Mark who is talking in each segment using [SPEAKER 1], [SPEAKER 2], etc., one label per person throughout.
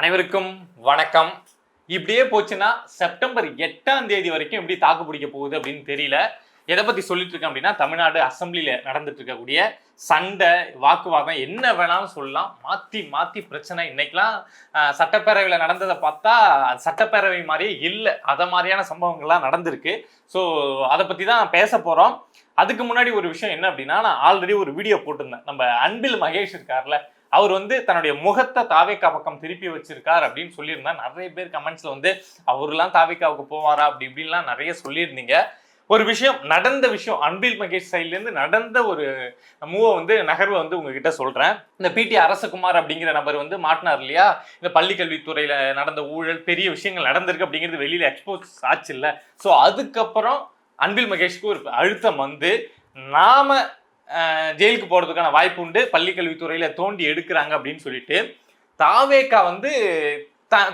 [SPEAKER 1] அனைவருக்கும் வணக்கம். இப்படியே போச்சுன்னா செப்டம்பர் 8ஆம் தேதி வரைக்கும் எப்படி தாக்கு பிடிக்க போகுது அப்படின்னு தெரியல. எதை பத்தி சொல்லிட்டு இருக்கேன் அப்படின்னா, தமிழ்நாடு அசெம்பிளியில நடந்துட்டு இருக்கக்கூடிய சண்டை, வாக்குவாதம் என்ன வேணாலும் சொல்லலாம். மாத்தி மாத்தி பிரச்சனை. இன்னைக்கெல்லாம் சட்டப்பேரவையில் நடந்ததை பார்த்தா சட்டப்பேரவை மாதிரியே இல்லை. அதை மாதிரியான சம்பவங்கள்லாம் நடந்திருக்கு. ஸோ அதை பத்தி தான் பேச போறோம். அதுக்கு முன்னாடி ஒரு விஷயம் என்ன அப்படின்னா, நான் ஆல்ரெடி ஒரு வீடியோ போட்டிருந்தேன். நம்ம அன்பில் மகேஷ் இருக்கார்ல, அவர் தன்னுடைய முகத்தை தாவேக்கா பக்கம் திருப்பி வச்சிருக்கார் அப்படின்னு சொல்லியிருந்தா நிறைய பேர் கமெண்ட்ஸ்ல அவர்லாம் தாவேக்காவுக்கு போவாரா அப்படி இப்படின்லாம் நிறைய சொல்லியிருந்தீங்க. ஒரு விஷயம் நடந்த விஷயம், அன்பில் மகேஷ் சைட்ல இருந்து நடந்த ஒரு மூவை நகர்வை உங்ககிட்ட சொல்றேன். இந்த பிடி அரசகுமார் அப்படிங்கிற நபர் மாட்டினார் இல்லையா, இந்த பள்ளிக்கல்வித்துறையில நடந்த ஊழல், பெரிய விஷயங்கள் நடந்திருக்கு அப்படிங்கிறது வெளியில எக்ஸ்போஸ் ஆச்சு இல்ல. ஸோ அதுக்கப்புறம் அன்பில் மகேஷ்க்கு ஒரு அழுத்தம் நாம ஜெயிலுக்கு போறதுக்கான வாய்ப்பு உண்டு, பள்ளிக்கல்வித்துறையில தோண்டி எடுக்கிறாங்க அப்படின்னு சொல்லிட்டு தாவேக்கா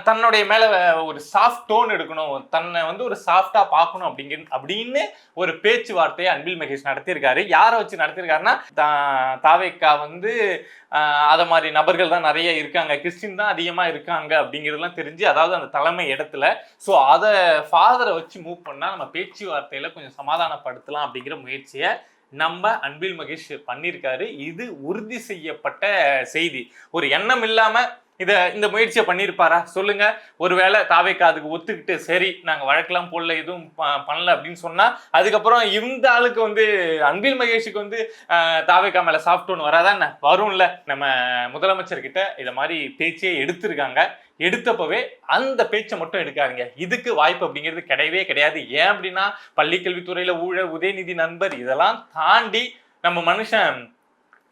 [SPEAKER 1] தன்னுடைய மேல ஒரு சாஃப்ட் டோன் எடுக்கணும், தன்னை ஒரு சாஃப்டா பார்க்கணும் அப்படின்னு ஒரு பேச்சுவார்த்தையை அன்பில் மகேஷ் நடத்தியிருக்காரு. யாரை வச்சு நடத்தியிருக்காருன்னா, தாவேக்கா அதை மாதிரி நபர்கள் தான் நிறைய இருக்காங்க, கிறிஸ்டின் தான் அதிகமா இருக்காங்க அப்படிங்கிறதுலாம் தெரிஞ்சு, அதாவது அந்த தலைமை இடத்துல. ஸோ அதை ஃபாதரை வச்சு மூவ் பண்ணா நம்ம பேச்சுவார்த்தையில கொஞ்சம் சமாதானப்படுத்தலாம் அப்படிங்கிற முயற்சியை நம்ம அன்பில் மகேஷ் பண்ணியிருக்காரு. இது உறுதி செய்யப்பட்ட செய்தி. ஒரு எண்ணம் இல்லாம இந்த முயற்சியை பண்ணியிருப்பாரா சொல்லுங்க. ஒருவேளை தாவேக்கா அதுக்கு ஒத்துக்கிட்டு சரி நாங்க வழக்கெல்லாம் போடல, எதுவும் பண்ணல அப்படின்னு சொன்னா, அதுக்கப்புறம் இந்த ஆளுக்கு அன்பில் மகேஷுக்கு தாவேக்கா மேல சாஃப்ட் டோன் வராதான் வரும்ல. நம்ம முதலமைச்சர் கிட்ட இதை மாதிரி பேச்சே எடுத்திருக்காங்க. எடுத்தப்பவே அந்த பேச்சை மட்டும் எடுக்காதீங்க, இதுக்கு வாய்ப்பு அப்படிங்கிறது கிடையவே கிடையாது. ஏன் அப்படின்னா, பள்ளிக்கல்வித்துறையில ஊழல், உதயநிதி நண்பர், இதெல்லாம் தாண்டி நம்ம மனுஷன்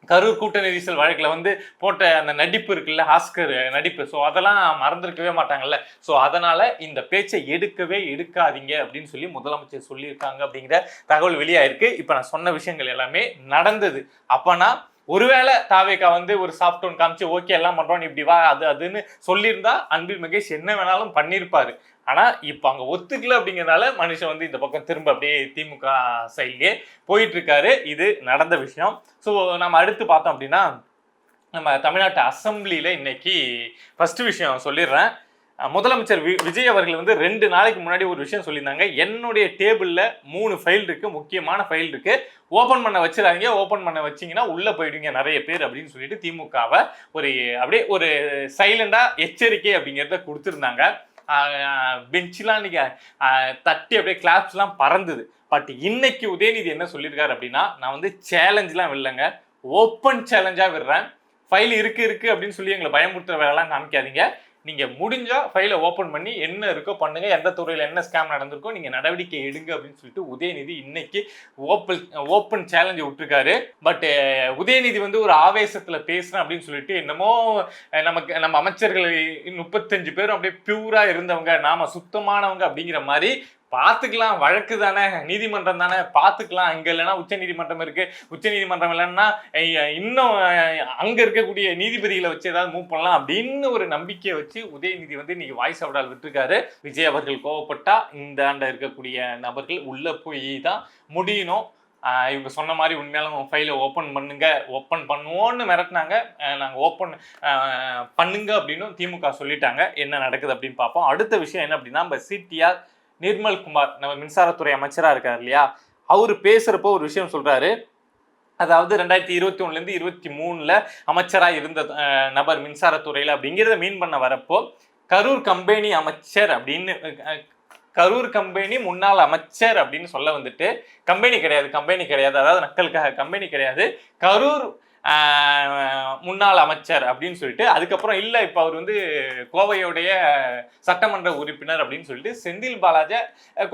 [SPEAKER 1] கரூர் கூட்ட நெரிசல் வழக்கில் போட்ட அந்த நடிப்பு இருக்குல்ல, ஆஸ்கர் நடிப்பு, ஸோ அதெல்லாம் மறந்துருக்கவே மாட்டாங்கல்ல. ஸோ அதனால இந்த பேச்சை எடுக்கவே எடுக்காதீங்க அப்படின்னு சொல்லி முதலமைச்சர் சொல்லியிருக்காங்க அப்படிங்கிற தகவல் வெளியாயிருக்கு. இப்போ நான் சொன்ன விஷயங்கள் எல்லாமே நடந்தது. அப்பனா ஒருவேளை தாவேக்கா ஒரு சாஃப்ட் டோன் காமிச்சு ஓகே எல்லாம் பண்றோம், இப்படி வா அதுன்னு சொல்லியிருந்தா அன்பில் மகேஷ் என்ன வேணாலும் பண்ணியிருப்பாரு. ஆனா இப்ப அங்க ஒத்துக்கல அப்படிங்கிறதுனால மனுஷன் இந்த பக்கம் திரும்ப அப்படியே திமுக சைட்லயே போயிட்டு இருக்காரு. இது நடந்த விஷயம். ஸோ நம்ம அடுத்து பார்த்தோம் அப்படின்னா, நம்ம தமிழ்நாட்டு அசெம்பிளியில இன்னைக்கு ஃபர்ஸ்ட் விஷயம் சொல்லிடுறேன். முதலமைச்சர் விஜய் அவர்கள் 2 நாளைக்கு முன்னாடி ஒரு விஷயம் சொல்லியிருந்தாங்க. என்னுடைய டேபிள்ல 3 ஃபைல் இருக்கு, முக்கியமான ஃபைல் இருக்கு, ஓபன் பண்ண வச்சிடாதீங்க, ஓபன் பண்ண வச்சிங்கன்னா உள்ள போயிடுவீங்க நிறைய பேர் அப்படின்னு சொல்லிட்டு திமுகவை அப்படியே ஒரு சைலண்டா எச்சரிக்கை அப்படிங்கிறத கொடுத்துருந்தாங்க. பெஞ்சிலாம் இன்னைக்கு தட்டி அப்படியே கிளாப்ஸ்லாம் பறந்தது. பட் இன்னைக்கு உதயநிதி என்ன சொல்லியிருக்காரு அப்படின்னா, நான் சேலஞ்செலாம் விடலைங்க, ஓப்பன் சேலஞ்சா விடுறேன். ஃபைல் இருக்கு அப்படின்னு சொல்லி எங்களை பயமுறுத்துற வேலைலாம் காமிக்காதீங்க, நீங்க முடிஞ்சா ஃபைலை ஓப்பன் பண்ணி என்ன இருக்கோ பண்ணுங்க, எந்த துறையில் என்ன ஸ்கேம் நடந்திருக்கோ நீங்க நடவடிக்கை எடுங்க அப்படின்னு சொல்லிட்டு உதயநிதி இன்னைக்கு ஓப்பன் சேலஞ்சு விட்டுருக்காரு. பட் உதயநிதி ஒரு ஆவேசத்துல பேசுறேன் அப்படின்னு சொல்லிட்டு என்னமோ நம்ம அமைச்சர்கள் 35 பேரும் அப்படியே பியூரா இருந்தவங்க, நாம சுத்தமானவங்க அப்படிங்கிற மாதிரி, பார்த்துக்கலாம், வழக்கு தானே, நீதிமன்றம் தானே, பார்த்துக்கலாம், இங்க இல்லைன்னா உச்ச நீதிமன்றம் இருக்கு, உச்ச நீதிமன்றம் இல்லைன்னா இன்னும் அங்க இருக்கக்கூடிய நீதிபதிகளை வச்சு ஏதாவது மூவ் பண்ணலாம் அப்படின்னு ஒரு நம்பிக்கையை வச்சு உதயநிதி இன்னைக்கு வாய்ஸ் அவுட் விட்டுருக்காரு. விஜய் அவர்கள் கோவப்பட்டா இந்த ஆண்ட இருக்கக்கூடிய நபர்கள் உள்ள போய் தான் முடியணும். இவங்க சொன்ன மாதிரி உண்மையாலும் ஃபைலை ஓப்பன் பண்ணுங்க, ஓப்பன் பண்ணுவோன்னு மிரட்டினாங்க. நாங்கள் ஓப்பன் பண்ணுங்க அப்படின்னு திமுக சொல்லிட்டாங்க. என்ன நடக்குது அப்படின்னு பார்ப்போம். அடுத்த விஷயம் என்ன அப்படின்னா, நம்ம சிடிஆர் நிர்மல்குமார், நம்ம மின்சாரத்துறை அமைச்சராக இருக்கார் இல்லையா, அவர் பேசுறப்போ ஒரு விஷயம் சொல்றாரு. அதாவது 2021 23 அமைச்சராக இருந்த நபர் மின்சாரத்துறையில் அப்படிங்கிறத மீன் பண்ண வரப்போ, கரூர் கம்பெனி அமைச்சர் அப்படின்னு, கரூர் கம்பெனி முன்னாள் அமைச்சர் அப்படின்னு சொல்ல கம்பெனி கிடையாது, அதாவது நக்கலுக்காக கம்பெனி கிடையாது, கரூர் முன்னாள் அமைச்சர் அப்படின்னு சொல்லிட்டு, அதுக்கப்புறம் இல்லை இப்போ அவர் கோவையுடைய சட்டமன்ற உறுப்பினர் அப்படின்னு சொல்லிட்டு செந்தில் பாலாஜி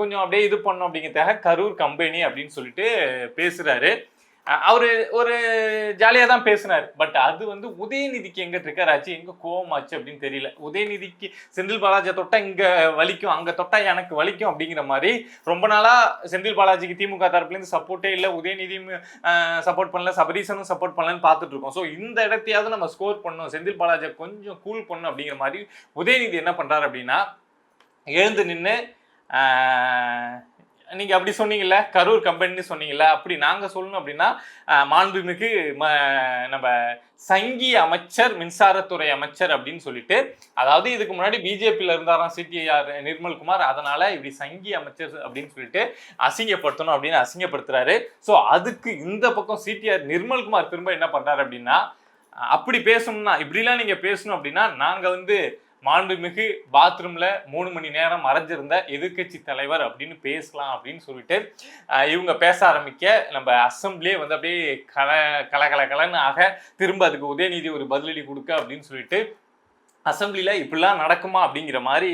[SPEAKER 1] கொஞ்சம் அப்படியே இது பண்ணோம் அப்படிங்கிறதுக்காக கரூர் கம்பெனி அப்படின்னு சொல்லிட்டு பேசுறாரு. அவரு ஒரு ஜாலியா தான் பேசினார். பட் அது உதயநிதிக்கு எங்க ட்ரிக்கர் ஆச்சு, எங்க கோவமாச்சு அப்படின்னு தெரியல. உதயநிதிக்கு செந்தில் பாலாஜி தொட்டா இங்க வலிக்கும், அங்க தொட்டா எனக்கு வலிக்கும் அப்படிங்கிற மாதிரி ரொம்ப நாளா செந்தில் பாலாஜிக்கு திமுக தரப்புல இருந்து சப்போர்ட்டே இல்லை, உதயநிதியும் சப்போர்ட் பண்ணல, சபரீசனும் சப்போர்ட் பண்ணலன்னு பார்த்துட்டு இருக்கோம். ஸோ இந்த இடத்தையாவது நம்ம ஸ்கோர் பண்ணணும், செந்தில் பாலாஜியை கொஞ்சம் கூல் பண்ணணும் அப்படிங்கிற மாதிரி உதயநிதி என்ன பண்றாரு அப்படின்னா, எழுந்து நின்று நீங்க அப்படி சொன்னீங்கல்ல, கரூர் கம்பெனின்னு சொன்னீங்கல்ல, அப்படி நாங்க சொல்லணும் அப்படின்னா மாண்புமிகு நம்ம சங்கி அமைச்சர், மின்சாரத்துறை அமைச்சர் அப்படின்னு சொல்லிட்டு, அதாவது இதுக்கு முன்னாடி பிஜேபியில இருந்தாராம் சிடிஆர் நிர்மல்குமார், அதனால இப்படி சங்கி அமைச்சர் அப்படின்னு சொல்லிட்டு அசிங்கப்படுத்தணும் அப்படின்னு அசிங்கப்படுத்துறாரு. ஸோ அதுக்கு இந்த பக்கம் சிடிஆர் நிர்மல்குமார் திரும்ப என்ன பண்றாரு அப்படின்னா, அப்படி பேசணும்னா இப்படிலாம் நீங்க பேசணும் அப்படின்னா நாங்க மாண்புமிகு பாத்ரூம்ல 3 மணி நேரம் மறைஞ்சிருந்த எதிர்கட்சி தலைவர் அப்படின்னு பேசலாம் அப்படின்னு சொல்லிட்டு இவங்க பேச ஆரம்பிக்க நம்ம அசம்பிளியே அப்படியே கலன்னு ஆக திரும்ப அதுக்கு உதயநிதி ஒரு பதிலடி கொடுக்க அப்படின்னு சொல்லிட்டு அசம்பிளில இப்படிலாம் நடக்குமா அப்படிங்கிற மாதிரி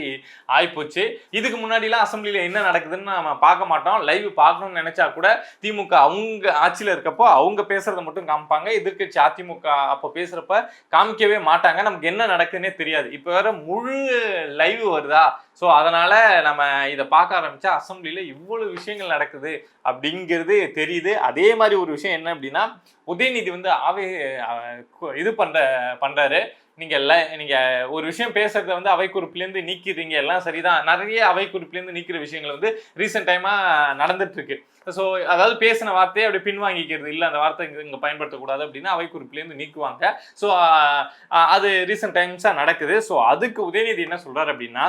[SPEAKER 1] ஆயிப்போச்சு. இதுக்கு முன்னாடிலாம் அசம்பிளில என்ன நடக்குதுன்னு நம்ம பார்க்க மாட்டோம். லைவ் பார்க்கணும்னு நினைச்சா கூட திமுக அவங்க ஆட்சியில இருக்கப்போ அவங்க பேசுறத மட்டும் காமிப்பாங்க. எதிர்கட்சி அதிமுக அப்போ பேசுறப்ப காமிக்கவே மாட்டாங்க. நமக்கு என்ன நடக்குதுன்னே தெரியாது. இப்போ வேற முழு லைவ் வருதா, ஸோ அதனால நம்ம இதை பார்க்க ஆரம்பிச்சா அசம்பிளில இவ்வளவு விஷயங்கள் நடக்குது அப்படிங்கிறது தெரியுது. அதே மாதிரி ஒரு விஷயம் என்ன அப்படின்னா, உதயநிதி இது பண்றாரு. நீங்க ஒரு விஷயம் பேசுறத அவை குறிப்பிலேருந்து நீக்கிறீங்க, எல்லாம் சரிதான். நிறைய அவை குறிப்பிலேருந்து நீக்கிற விஷயங்கள் ரீசெண்ட் டைமா நடந்துட்டு இருக்கு. ஸோ அதாவது பேசின வார்த்தையை அப்படி பின்வாங்கிக்கிறது, இல்லை அந்த வார்த்தை இங்க பயன்படுத்தக்கூடாது அப்படின்னா அவை குறிப்பிலேருந்து நீக்குவாங்க. ஸோ அது ரீசெண்ட் டைம்ஸா நடக்குது. ஸோ அதுக்கு உதயநிதி என்ன சொல்றாரு அப்படின்னா,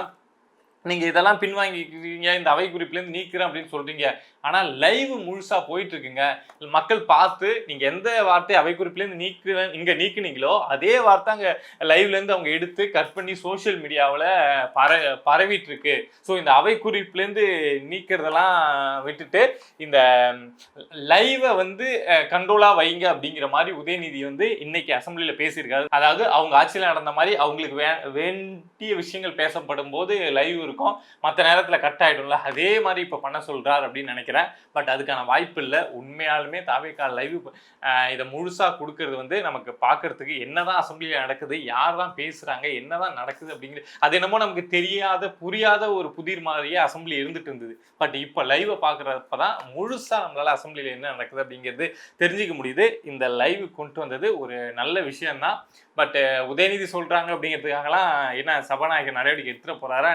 [SPEAKER 1] நீங்க இதெல்லாம் பின்வாங்கிக்கிறீங்க, இந்த அவை குறிப்பிலேருந்து நீக்கிறேன் அப்படின்னு சொல்றீங்க, ஆனா லைவ் முழுசா போயிட்டு இருக்குங்க. மக்கள் பார்த்து நீங்க எந்த வார்த்தை அவை குறிப்பிலேருந்து இங்க நீக்குனீங்களோ அதே வார்த்தை அங்க லைவ்ல இருந்து அவங்க எடுத்து கட் பண்ணி சோசியல் மீடியாவில் பரவிட்டு இருக்கு. ஸோ இந்த அவை குறிப்பிலேருந்து நீக்கிறதெல்லாம் விட்டுட்டு இந்த லைவை கண்ட்ரோலா வைங்க அப்படிங்கிற மாதிரி உதயநிதி இன்னைக்கு அசம்பிளியில பேசியிருக்காரு. அதாவது அவங்க ஆட்சியில் நடந்த மாதிரி அவங்களுக்கு வேண்டிய விஷயங்கள் பேசப்படும் போது லைவ் இருக்கும், மற்ற நேரத்தில் கட் ஆயிடும்ல, அதே மாதிரி இப்ப பண்ண சொல்றாரு அப்படின்னு நினைக்கிறேன். பட் அதுக்கான வாய்ப்பு இல்லை. உண்மையாலுமே தாவேகா லைவ் இதை முழுசா கொடுக்கறது நமக்கு பார்க்கறதுக்கு என்னதான் அசம்பிளியில் நடக்குது, யார் தான் பேசுறாங்க, என்னதான் நடக்குது அப்படிங்கிறது அது என்னமோ நமக்கு தெரியாத புரியாத ஒரு புதிர் மாதிரியே அசம்பிளி இருந்துட்டு இருந்தது. பட் இப்போ லைவை பார்க்குறப்பதான் முழுசா நம்மளால அசம்பிளியில் என்ன நடக்குது அப்படிங்கிறது தெரிஞ்சுக்க முடியுது. இந்த லைவ் கொண்டு வந்தது ஒரு நல்ல விஷயம்தான். பட் உதயநிதி சொல்றாங்க அப்படிங்கிறதுக்காகலாம் என்ன சபாநாயகர் நடவடிக்கை எடுத்துட போறாரா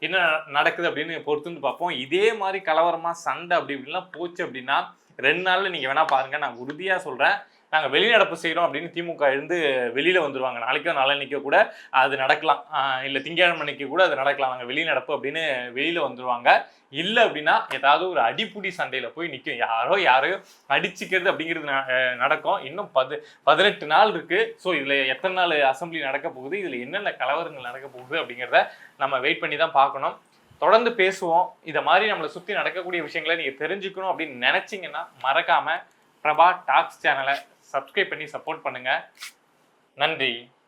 [SPEAKER 1] என்ன நடக்குது அப்படின்னு பொறுத்துன்னு பார்ப்போம். இதே மாதிரி கலவரமா சண்டை அப்படி இப்படிலாம் போச்சு அப்படின்னா 2 நாள்ல நீங்க வேணா பாருங்க, நான் உறுதியா சொல்றேன், நாங்கள் வெளிநடப்பு செய்கிறோம் அப்படின்னு திமுக இருந்து வெளியில் வந்துடுவாங்க. நாளைக்கோ நாளன்னைக்கோ கூட அது நடக்கலாம், இல்லை திங்கட்கிழமைக்கு கூட அது நடக்கலாம். நாங்கள் வெளிநடப்பு அப்படின்னு வெளியில் வந்துடுவாங்க. இல்லை அப்படின்னா ஏதாவது ஒரு அடிப்புடி சண்டையில் போய் நிற்கும், யாரையோ அடிச்சுக்கிறது அப்படிங்கிறது நடக்கும். இன்னும் 18 நாள் இருக்குது. ஸோ இதில் எத்தனை நாள் அசம்பிளி நடக்க போகுது, இதில் என்னென்ன கலவரங்கள் நடக்க போகுது அப்படிங்கிறத நம்ம வெயிட் பண்ணி தான் பார்க்கணும். தொடர்ந்து பேசுவோம். இதை மாதிரி நம்மளை சுற்றி நடக்கக்கூடிய விஷயங்களை நீங்கள் தெரிஞ்சுக்கணும் அப்படின்னு நினச்சிங்கன்னா மறக்காமல் பிரபா டாக்ஸ் சேனலை சப்ஸ்கிரைப் பண்ணி சப்போர்ட் பண்ணுங்க. நன்றி.